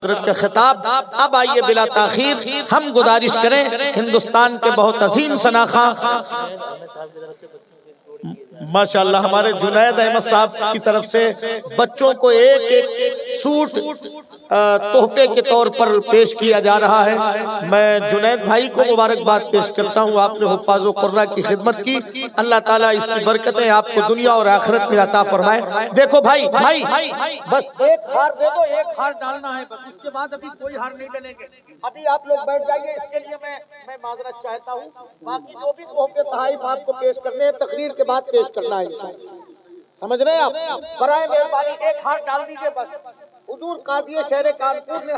का खिताब। अब आइए बिला ताखीर हम गुजारिश करें हिंदुस्तान के बहुत अजीम शनाखा माशाअल्लाह हमारे जुनैद अहमद साहब की तरफ से बच्चों को एक एक सूट तोहफे के तौर पर पेश किया जा रहा है। मैं जुनैद भाई को मुबारकबाद पेश करता हूँ। आपने हुफ़ाज़ कुर्रा की खिदमत की, अल्लाह ताला इसकी बरकतें आपको दुनिया और आखिरत में अता फरमाए। देखो भाई भाई बस एक हार दे दो, एक हार डालना है बस, उसके बाद अभी कोई हार नहीं डलेंगे। अभी आप लोग बैठ जाइए, इसके लिए मैं माजरत चाहता हूँ। बाकी जो भी तोहफे तहाइफ आपको पेश करने हैं तकरीर के बाद पेश करना है इंशाअल्लाह। समझ रहे हैं आप? बराए मेहरबानी एक हाथ डाल दीजिए बस। हुजूर कादिए शहर कानपुर ने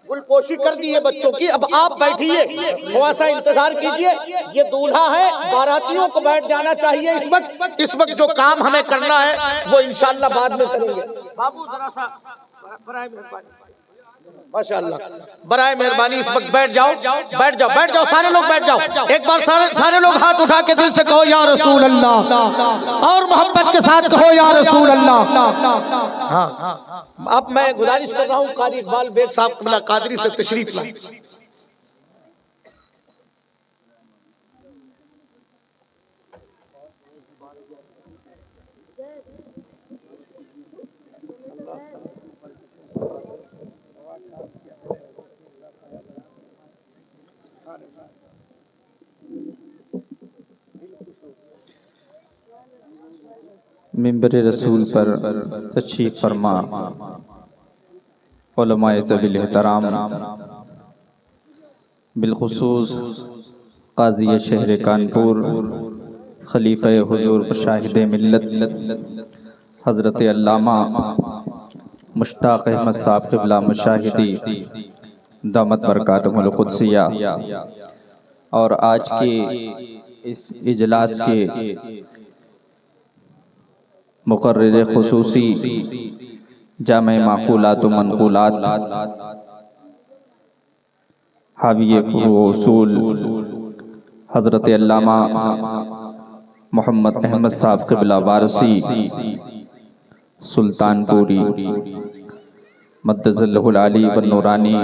गुलपोशी कर दी है बच्चों की। अब आप बैठिए, थोड़ा सा इंतजार कीजिए। ये दूल्हा है, बारातियों को बैठ जाना चाहिए इस वक्त जो काम हमें करना है वो इंशाअल्लाह बाद में करेंगे। बाबू जरा सा बराए मेहरबानी, माशाअल्लाह बराए मेहरबानी इस वक्त बैठ जाओ, बैठ जाओ, बैठ जाओ, सारे लोग बैठ जाओ। एक बार सारे लोग हाथ उठा के दिल से कहो या रसूल अल्लाह, और मोहब्बत के साथ कहो या रसूल अल्लाह। हाँ, अब मैं गुजारिश कर रहा हूँ कारी इकबाल बेग साहब क़िबला कादरी से तशरीफ लाएं। मिंबर रसूल पर तशरीफ फरमा उलमाए ज़वील एहतराम, बिलखुसूस काज़ी शहर कानपुर, खलीफा हुजूर शाहिद मिल्लत हज़रत अल्लामा मुश्ताक़ अहमद साहब क़िबला मुशाहिदी दामत बरकातुहुल क़ुद्सिया, और आज के इस इजलास के मुक़र्रिर ख़ुसूसी जामे माक़ूलात व मनक़ूलात हाविये फ़ुरू उसूल हज़रत अल्लामा मोहम्मद अहमद साहब क़िबला वारसी सुल्तानपुरी मद्दज़ल्लहुल आली व नूरानी,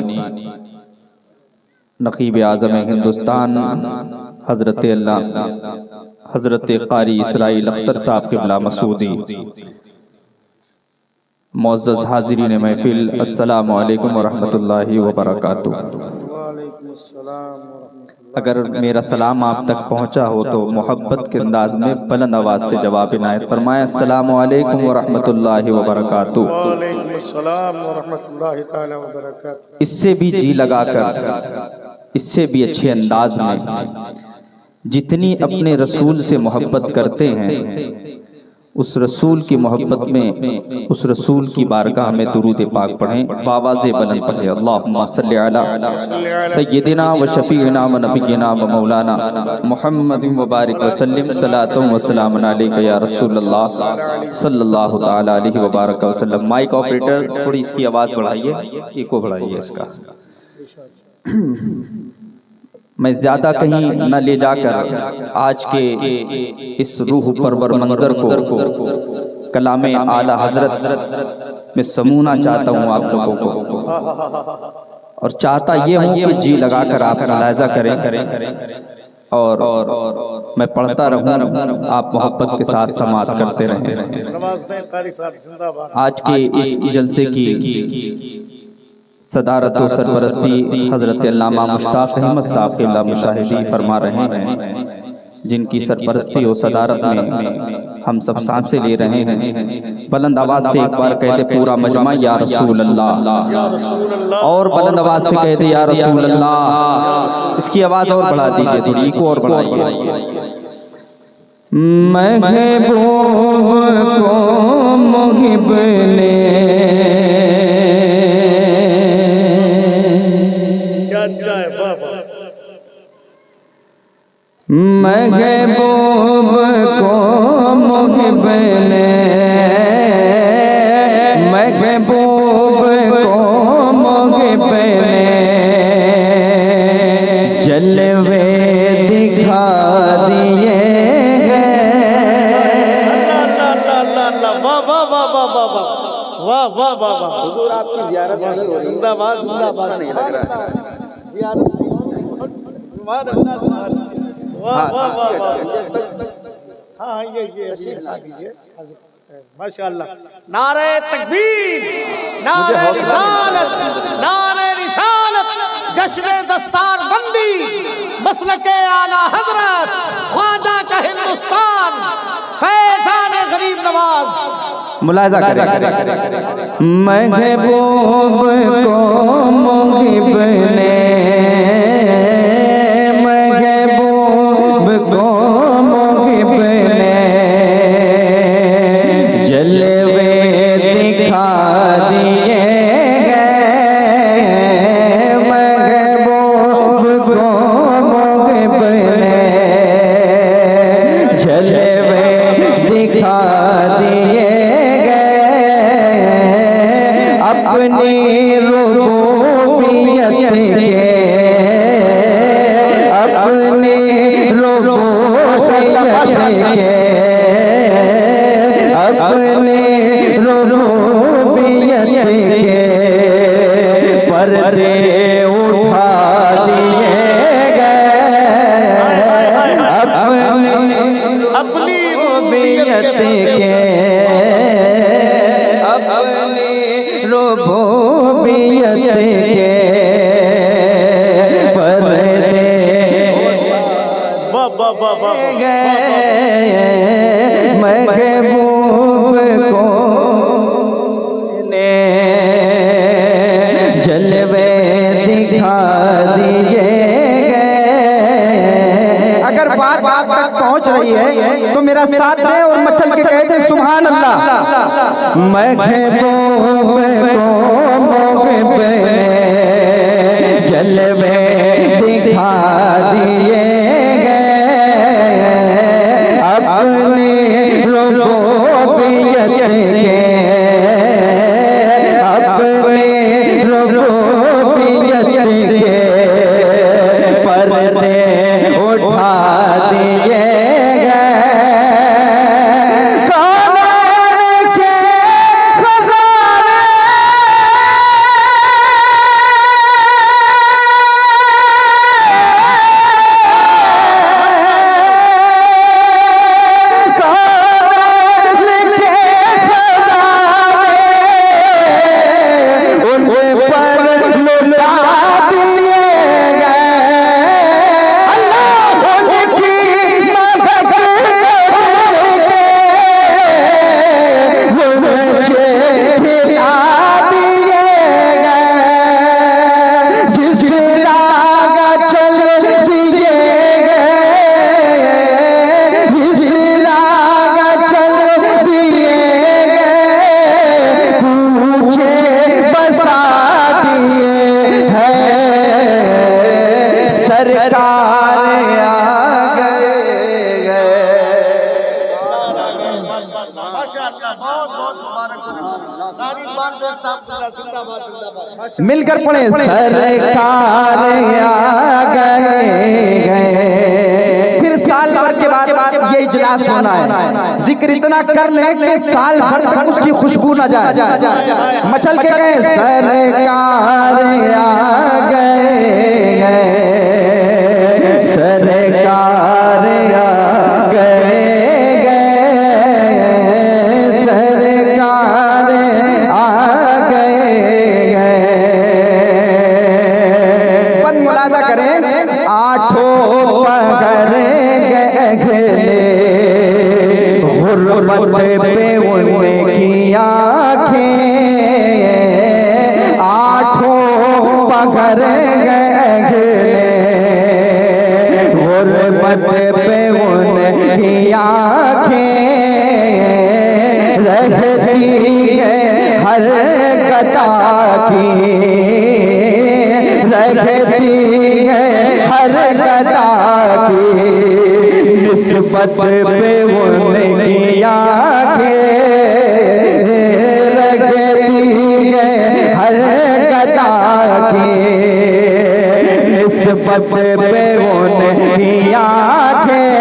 नक़ीब आज़म हिंदुस्तान हज़रत क़ारी इसराइल अख्तर साहब क़िबला मसूदी, मुअज़्ज़ज़ हाज़िरीन महफ़िल, अस्सलामु अलैकुम व रहमतुल्लाहि व बरकातुहू। अगर मेरा सलाम आप तक पहुँचा हो तो मोहब्बत के अंदाज में बुलंद आवाज़ से जवाब इनायत फरमाएं, अस्सलामु अलैकुम व रहमतुल्लाहि व बरकातुहू। इससे भी जी लगाकर, इससे भी अच्छे अंदाज में जितनी अपने रसूल से मोहब्बत करते हैं, उस रसूल की मोहब्बत में उस रसूल की बारगाह में दुरूद पाक पढ़ें, बावाज़े बुलंद पढ़ें। अल्लाहुम्मा सल्लि अला सय्यिदिना व शफ़ीइना व नबिय्यिना व मौलाना मुहम्मदिन व बारिक व सल्लिम सलातुन व सलामुन अलैका या रसूलल्लाह सल्लल्लाहु तआला अलैहि व बारक व सल्लम। माइक ऑपरेटर थोड़ी इसकी आवाज़ बढ़ाइए, इको बढ़ाइए इसका। मैं ज़्यादा कहीं न ले जाकर आज के इस रूह परवर मंजर को कलामे आला हजरत में समूना चाहता हूँ आप लोगों को, और चाहता ये हूँ कि जी लगाकर आप मुलाहिज़ा करें और मैं पढ़ता रहूँ, आप मोहब्बत के साथ समाअत करते रहें। आज के इस जलसे की सदारत व सरपरस्ती हज़रत अल्लामा मुश्ताक़ अहमद साहब क़िबला मुशाहिदी फरमा रहे हैं, जिनकी सरपरस्ती और सदारत में हम सब सांसें ले रहे हैं। बुलंद आवाज़ से एक बार कह दे पूरा मजमा या रसूल अल्लाह, और बुलंद आवाज़ से कह दे या रसूल अल्लाह। इसकी आवाज़ और बढ़ा दीजिए, थोड़ी इको और बढ़ाइए। महबूब को मुहिब ने महबूब को मुहिब ने, महबूब को मुहिब ने जलवे दिखा दिए हैं। वाह वाह वाह वाह वाह वाह वाह वाह वाह, हुजूर आपकी ज़ियारत नहीं हो रही। जिंदाबाद जिंदाबाद। नहीं लग रहा है। वाह वाह वाह वाह। हाँ ये दीजिए माशाअल्लाह। नारे तकबीर, नारे रिसालत, नारे रिसालत, जश्न दस्तार बंदी, मसलके आला हजरत, ख्वाजा का हिंदुस्तान, फैजान गरीब नवाज। मुलाहिजा करें, महबूब को मुहिब ने, महबूब को मुहिब ने जलवे दिखा दिए गए, महबूब को मुहिब ने जलवे दिखा दिए अपनी रुबूबियत के, अपनी रुबूबियत के, अपनी रुबूबियत के पर्दे उठा दिए गए, अपनी रुबूबियत के, रुबूबियत के पर्दे गए, महबूब को ने जलवे दिखा दिए गए। अगर बात तक पहुंच रही है तो मेरा साथ दें और मचल के कहते सुभान अल्लाह। महबूब को मुहिब ने जलवे दिखा दिए गए, अपनी रुबूबियत के, अपनी रुबूबियत के पर्दे उठा दिए गए। मिलकर पढ़े सरकार आ गए। फिर साल भर के बाद ये इजलास होना है। जिक्र इतना कर ले कि साल भर तक उसकी खुशबू न जाए। मचल के गए सरकार आ गए, सरकार आ गए, सरकार आ गए। पद मुलाजा करें, आठों पहर गए गुर्बत पे उनकी आँखें, आठों पहर गए गुर्बत पे उनकी आँखें, रहती है हर कता की, रहती है हर कता की, निस्बत पे उनकी आँखें, रहती है हर कता की, निस्बत पे उनकी आँखें।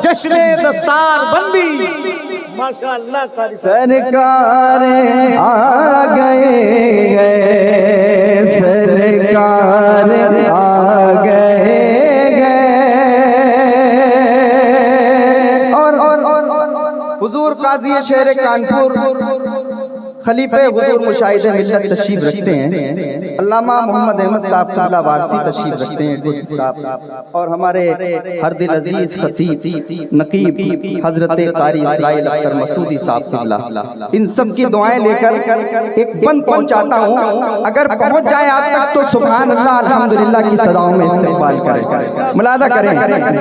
जश्न दस्तार बंदी माशाअल्लाह कारी सरकार आ गए हैं, सरकार आ गए हुजूर काजी शहर कानपुर खलीफे हुजूर मुशाहिदे मिल्लत तशरीफ रखते हैं। अल्लामा मोहम्मद अहमद साहब क़िबला वारसी तशरीफ रखते हैं साहब, और हमारे हर दिल अजीज खतीब नकीब हजरत कारी इसराइल अख्तर मसूदी साहब क़िबला, इन सब की दुआएं लेकर एक बंद पहुंचाता हूं। अगर पहुंच जाए आप तक तो सुभान अल्लाह अल्हम्दुलिल्लाह की सदाओं में इस्तेमाल करें, मुलादा करें।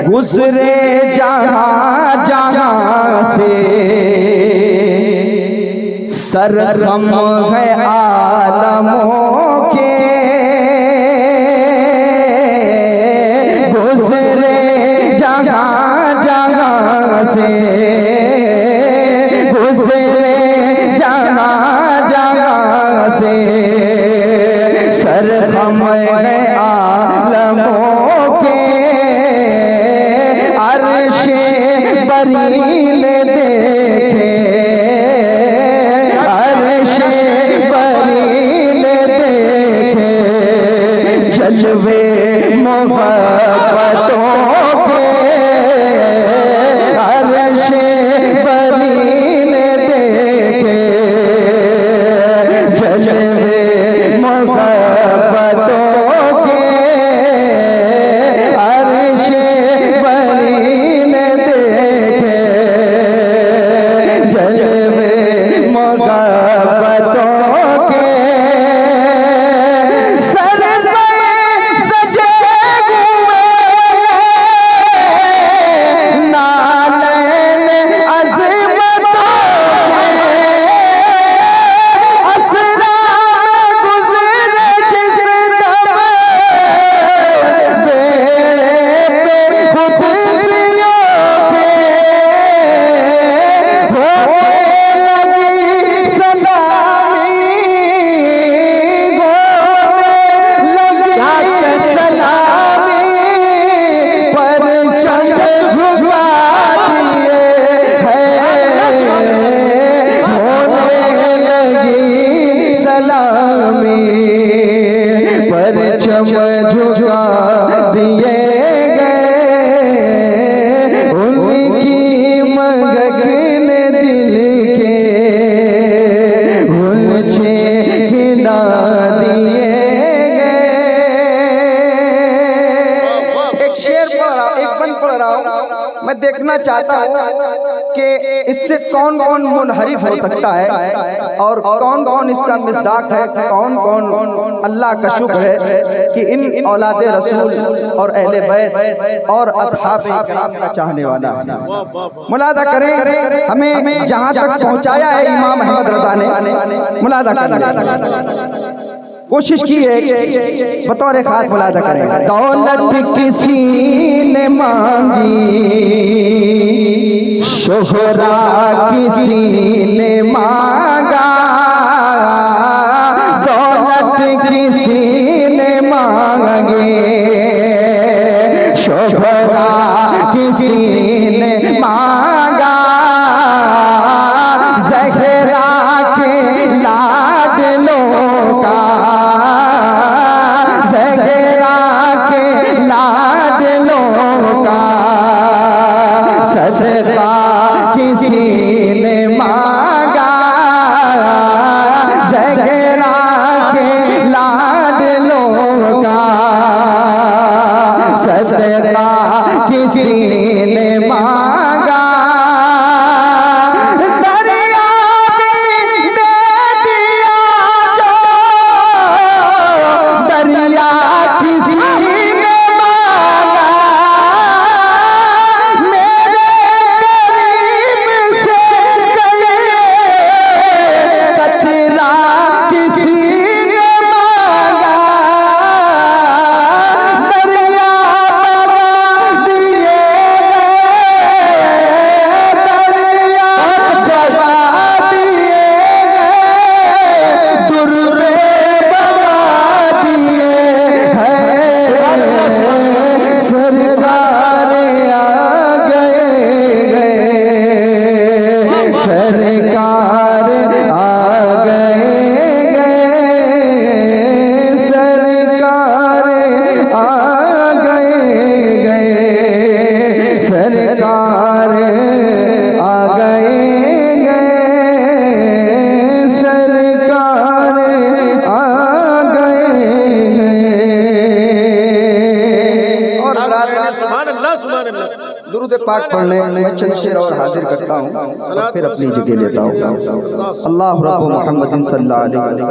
गुजरे जहां जहां से सरगम है आलमों के, गुजरे जहां जहां से, गुजरे जहां जहां से, सरगम है आलमों के, अर्शे बरील देखे, जलवे मोहब्बतों के, अर्शे बरील देखे, जलवे मोहब्बतों के, अर्शे बरील देखे, जलवे मोहब्बतों के, परचम झुका दिए गए, उनकी मगन दिल के उलझे हिला दिए गए। एक शेर पढ़ रहा हूं, एक बंद पढ़ रहा हूं, मैं देखना चाहता हूं कि इससे कौन कौन मुनहरिफ हो सकता है और कौन कौन इसका मिस्दाक है, कौन कौन अल्लाह का शुक्र है कि इन औलादे रसूल और अहले बैत और अस्हाबे किराम का चाहने वाला है। मुलादा करें, हमें जहां तक पहुंचाया है इमाम अहमद रजा ने, मुलादा करें, कोशिश की है कि बतौर खास मुलादा करें। दौलत किसी ने मांगी, शोहरा किसी ने मांगा, दौलत किसी ने मांगी, शोहरा किसी ने मांगा, ज़हरा के लाडलों का, ज़हरा के लाडलों का सदका किसी ने मांगा, ज़हरा के लाडलों का सदका किसी ने मांगा, दरिया भी दे दिया जो, दरिया किसी ने मांगा, मेरे करीब से गए कतरा किसी ने मांगा, दरिया बगा दिए गए दुरूद पाक पढ़ने मैं चंद शेर और हाजिर करता हूँ और फिर अपनी जगह लेता हूँ। अल्लाह रब्बु मुहम्मदिन सल्लल्लाहु अलैहि वसल्लम।